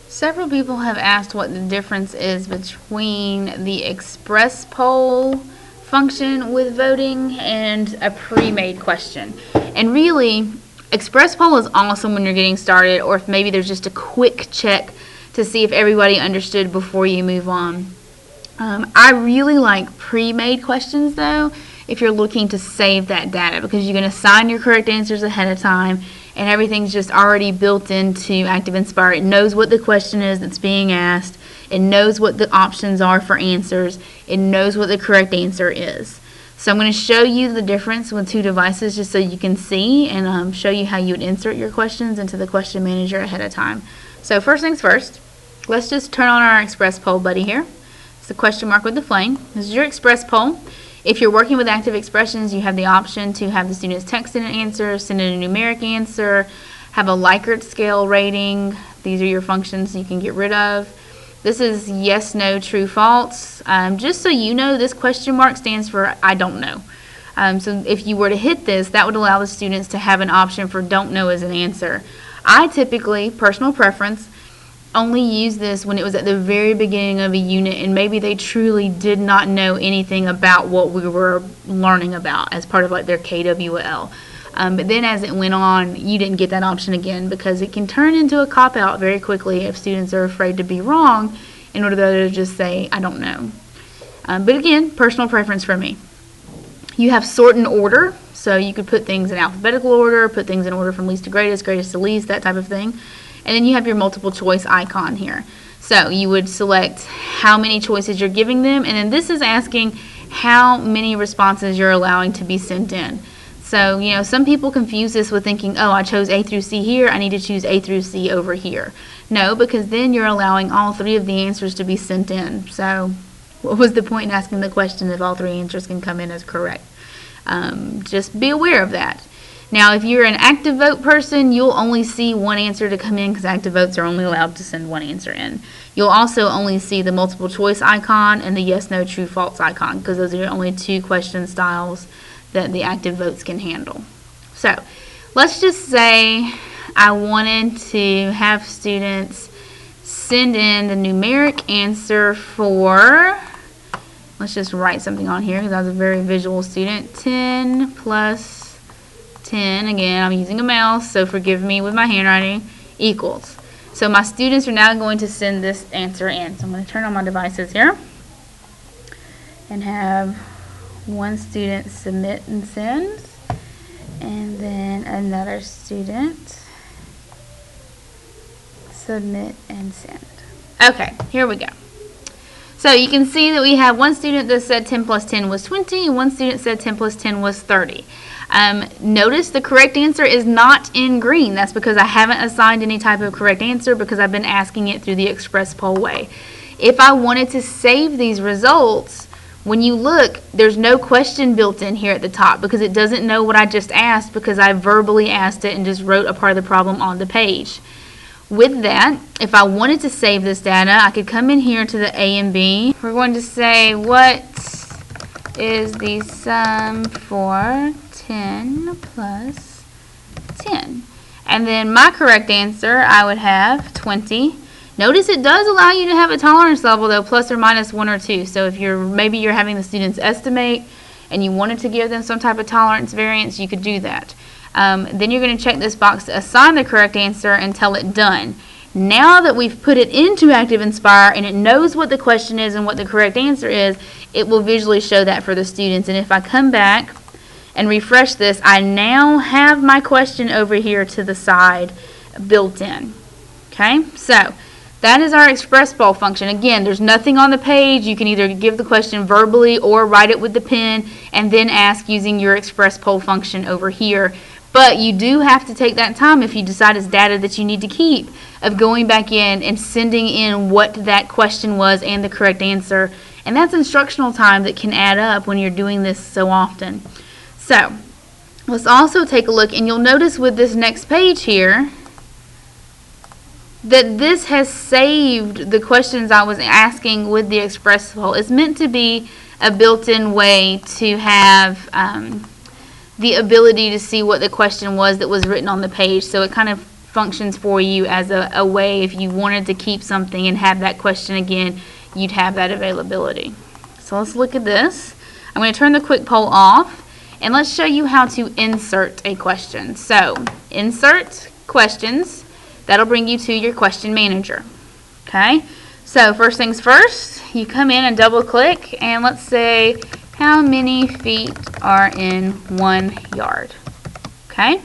Several people have asked what the difference is between the express poll function with voting and a pre-made question. And really, express poll is awesome when you're getting started, or if maybe there's just a quick check to see if everybody understood before you move on. I really like pre-made questions though, if you're looking to save that data, because you can assign your correct answers ahead of time and everything's just already built into ActiveInspire. It knows what the question is that's being asked. It knows what the options are for answers. It knows what the correct answer is. So I'm going to show you the difference with two devices just so you can see, and show you how you would insert your questions into the question manager ahead of time. So first things first, let's just turn on our express poll buddy here. It's the question mark with the flame. This is your express poll. If you're working with Active Expressions, you have the option to have the students text in an answer, send in a numeric answer, have a Likert scale rating. These are your functions you can get rid of. This is yes, no, true, false. Just so you know, this question mark stands for I don't know. So if you were to hit this, that would allow the students to have an option for don't know as an answer. I typically, personal preference, only use this when it was at the very beginning of a unit and maybe they truly did not know anything about what we were learning about as part of like their KWL. But then as it went on, you didn't get that option again, because it can turn into a cop-out very quickly if students are afraid to be wrong in order to just say, I don't know. But again, personal preference for me. You have sort and order, so you could put things in alphabetical order, put things in order from least to greatest, greatest to least, that type of thing. And then you have your multiple choice icon here. So you would select how many choices you're giving them, and then this is asking how many responses you're allowing to be sent in. So, you know, some people confuse this with thinking, oh, I chose A through C here, I need to choose A through C over here. No, because then you're allowing all three of the answers to be sent in. So what was the point in asking the question if all three answers can come in as correct? Just be aware of that. Now, if you're an active vote person, you'll only see one answer to come in because active votes are only allowed to send one answer in. You'll also only see the multiple choice icon and the yes, no, true, false icon, because those are only two question styles that the active votes can handle. So let's just say I wanted to have students send in the numeric answer for, let's just write something on here because I was a very visual student, 10 plus 10, again, I'm using a mouse, so forgive me with my handwriting, equals. So my students are now going to send this answer in. So I'm going to turn on my devices here and have one student submit and send, and then another student submit and send. Okay, here we go. So you can see that we have one student that said 10 plus 10 was 20, and one student said 10 plus 10 was 30. Notice the correct answer is not in green. That's because I haven't assigned any type of correct answer because I've been asking it through the express poll way. If I wanted to save these results, when you look, there's no question built in here at the top because it doesn't know what I just asked because I verbally asked it and just wrote a part of the problem on the page. With that, if I wanted to save this data, I could come in here to the A and B. We're going to say, what is the sum for 10 plus 10? And then my correct answer, I would have 20. Notice it does allow you to have a tolerance level, though, plus or minus 1 or 2. So if maybe you're having the students estimate and you wanted to give them some type of tolerance variance, you could do that. Then you're going to check this box to assign the correct answer and tell it done. Now that we've put it into ActiveInspire and it knows what the question is and what the correct answer is, it will visually show that for the students. And if I come back and refresh this, I now have my question over here to the side built in. Okay, so that is our express poll function. Again, there's nothing on the page. You can either give the question verbally or write it with the pen and then ask using your express poll function over here. But you do have to take that time if you decide it's data that you need to keep of going back in and sending in what that question was and the correct answer. And that's instructional time that can add up when you're doing this so often. So let's also take a look, and you'll notice with this next page here that this has saved the questions I was asking with the express poll. It's meant to be a built-in way to have the ability to see what the question was that was written on the page. So it kind of functions for you as a way if you wanted to keep something and have that question again, you'd have that availability. So let's look at this. I'm going to turn the quick poll off, and let's show you how to insert a question. So insert questions. That'll bring you to your question manager. Okay, so first things first, you come in and double click, and let's say how many feet are in 1 yard. Okay,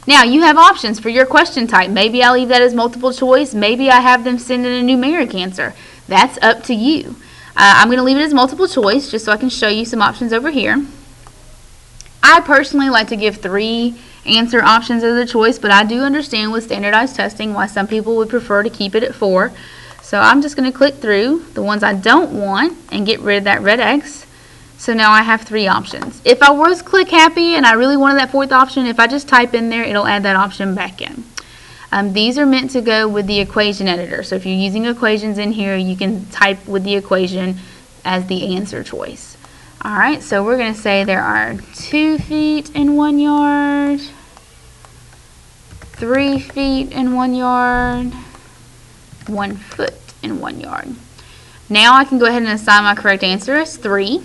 now you have options for your question type. Maybe I leave that as multiple choice. Maybe I have them send in a numeric answer. That's up to you. I'm going to leave it as multiple choice just so I can show you some options over here. I personally like to give 3 answer options as a choice, but I do understand with standardized testing why some people would prefer to keep it at 4. So I'm just going to click through the ones I don't want and get rid of that red X. So now I have 3 options. If I was click happy and I really wanted that 4th option, if I just type in there, it'll add that option back in. These are meant to go with the equation editor. So if you're using equations in here, you can type with the equation as the answer choice. Alright, so we're going to say there are 2 feet in 1 yard, 3 feet in 1 yard, 1 foot in 1 yard. Now I can go ahead and assign my correct answer as 3.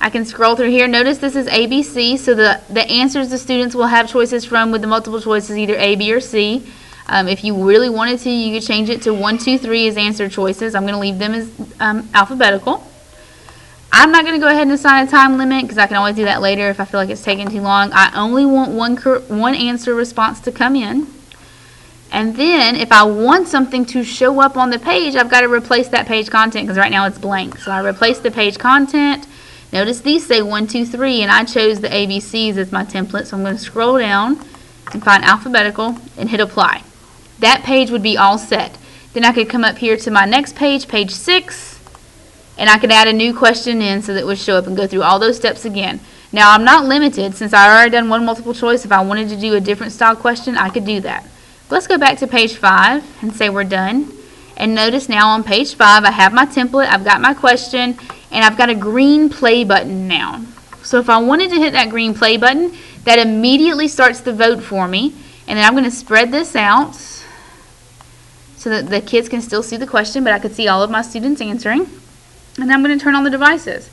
I can scroll through here. Notice this is ABC, so the answers the students will have choices from with the multiple choices, either A, B, or C. If you really wanted to, you could change it to 1, 2, 3 as answer choices. I'm going to leave them as alphabetical. I'm not going to go ahead and assign a time limit because I can always do that later if I feel like it's taking too long. I only want one answer response to come in. And then if I want something to show up on the page, I've got to replace that page content because right now it's blank. So I replace the page content. Notice these say 1, 2, 3, and I chose the ABCs as my template, so I'm going to scroll down and find alphabetical and hit apply. That page would be all set. Then I could come up here to my next page, page 6, and I could add a new question in so that it would show up and go through all those steps again. Now I'm not limited, since I already done one multiple choice. If I wanted to do a different style question, I could do that. Let's go back to page 5 and say we're done. And notice now on page 5 I have my template, I've got my question, and I've got a green play button now. So if I wanted to hit that green play button, that immediately starts the vote for me. And then I'm going to spread this out so that the kids can still see the question, but I could see all of my students answering. And I'm going to turn on the devices.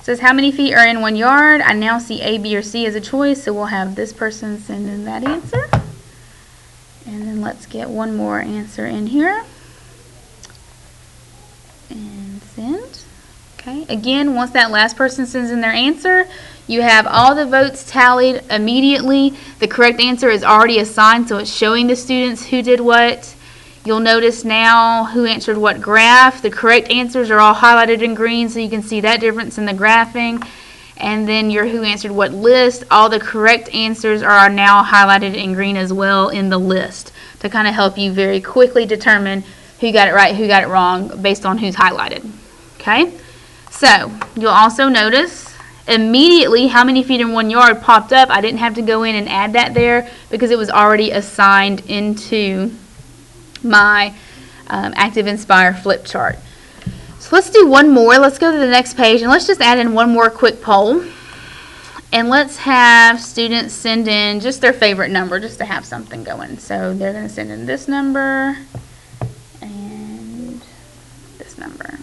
It says how many feet are in 1 yard. I now see A, B, or C as a choice, so we'll have this person send in that answer. And then let's get one more answer in here. And send. Okay. Again, once that last person sends in their answer, you have all the votes tallied immediately. The correct answer is already assigned, so it's showing the students who did what. You'll notice now who answered what graph. The correct answers are all highlighted in green, so you can see that difference in the graphing. And then your who answered what list. All the correct answers are now highlighted in green as well in the list to kind of help you very quickly determine who got it right, who got it wrong, based on who's highlighted. Okay? So, you'll also notice immediately how many feet in 1 yard popped up. I didn't have to go in and add that there because it was already assigned into my Active Inspire flip chart. So let's do one more. Let's go to the next page and let's just add in one more quick poll. And let's have students send in just their favorite number just to have something going. So they're going to send in this number and this number.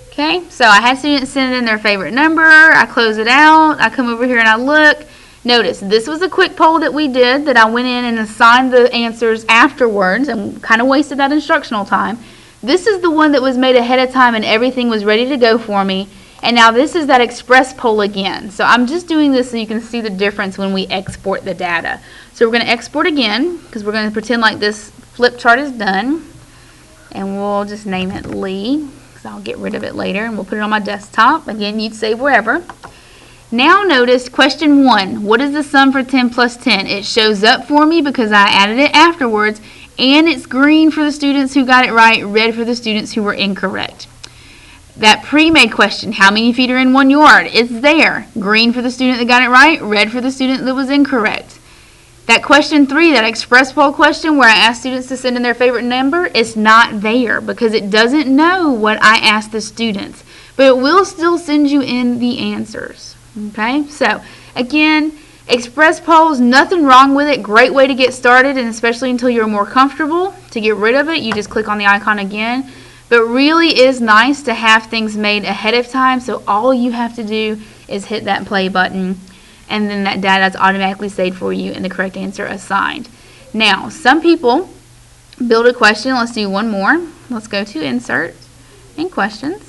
Okay, so I had students send in their favorite number. I close it out. I come over here and I look. Notice this was a quick poll that we did that I went in and assigned the answers afterwards and kind of wasted that instructional time. This is the one that was made ahead of time and everything was ready to go for me. And now this is that express poll again. So I'm just doing this so you can see the difference when we export the data. So we're going to export again because we're going to pretend like this flip chart is done. And we'll just name it Lee. I'll get rid of it later and we'll put it on my desktop. Again, you'd save wherever. Now notice question 1. What is the sum for 10 plus 10? It shows up for me because I added it afterwards, and it's green for the students who got it right, red for the students who were incorrect. That pre-made question, how many feet are in 1 yard? It's there. Green for the student that got it right, red for the student that was incorrect. That question 3, that express poll question where I asked students to send in their favorite number, is not there because it doesn't know what I asked the students. But it will still send you in the answers. Okay, so again, Express polls, nothing wrong with it. Great way to get started, and especially until you're more comfortable. To get rid of it, you just click on the icon again. But really is nice to have things made ahead of time, so all you have to do is hit that play button, and then that data is automatically saved for you and the correct answer assigned. Now, some people build a question. Let's do one more. Let's go to Insert and Questions.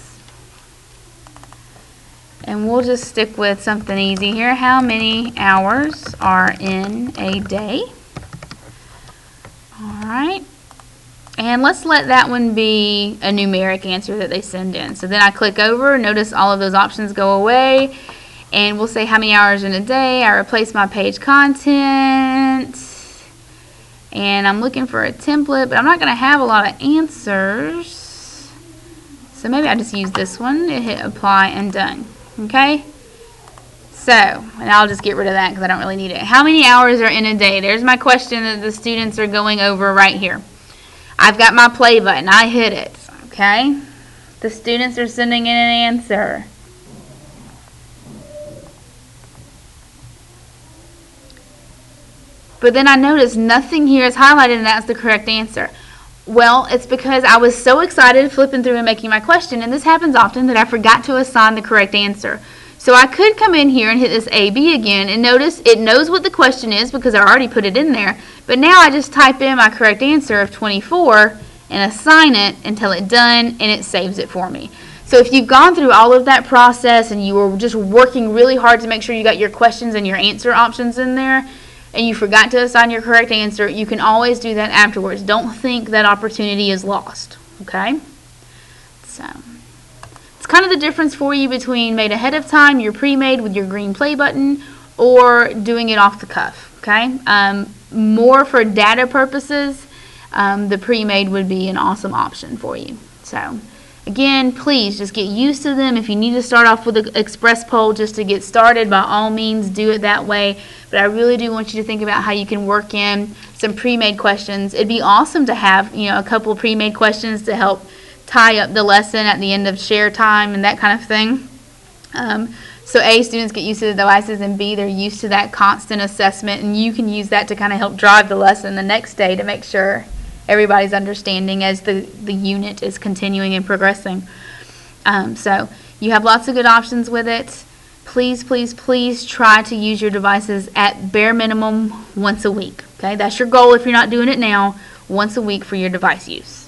And we'll just stick with something easy here. How many hours are in a day? Alright. And let's let that one be a numeric answer that they send in. So then I click over. Notice all of those options go away. And we'll say how many hours in a day. I replace my page content. And I'm looking for a template, but I'm not going to have a lot of answers. So maybe I just use this one and hit apply and done. Okay? So, and I'll just get rid of that because I don't really need it. How many hours are in a day? There's my question that the students are going over right here. I've got my play button. I hit it. Okay? The students are sending in an answer. But then I notice nothing here is highlighted, and that's the correct answer. Well, it's because I was so excited flipping through and making my question, and this happens often, that I forgot to assign the correct answer. So I could come in here and hit this AB again, and notice it knows what the question is because I already put it in there. But now I just type in my correct answer of 24 and assign it until it's done, and it saves it for me. So if you've gone through all of that process and you were just working really hard to make sure you got your questions and your answer options in there, and you forgot to assign your correct answer, you can always do that afterwards. Don't think that opportunity is lost, okay? So, it's kind of the difference for you between made ahead of time, your pre-made with your green play button, or doing it off the cuff, okay? More for data purposes, the pre-made would be an awesome option for you. So, again, please just get used to them. If you need to start off with an express poll just to get started, by all means do it that way. But I really do want you to think about how you can work in some pre-made questions. It'd be awesome to have, a couple of pre-made questions to help tie up the lesson at the end of share time and that kind of thing. So A, students get used to the devices, and B, they're used to that constant assessment, and you can use that to kind of help drive the lesson the next day to make sure everybody's understanding as the unit is continuing and progressing. So you have lots of good options with it. Please, please, please try to use your devices at bare minimum once a week. Okay, that's your goal if you're not doing it now, once a week for your device use.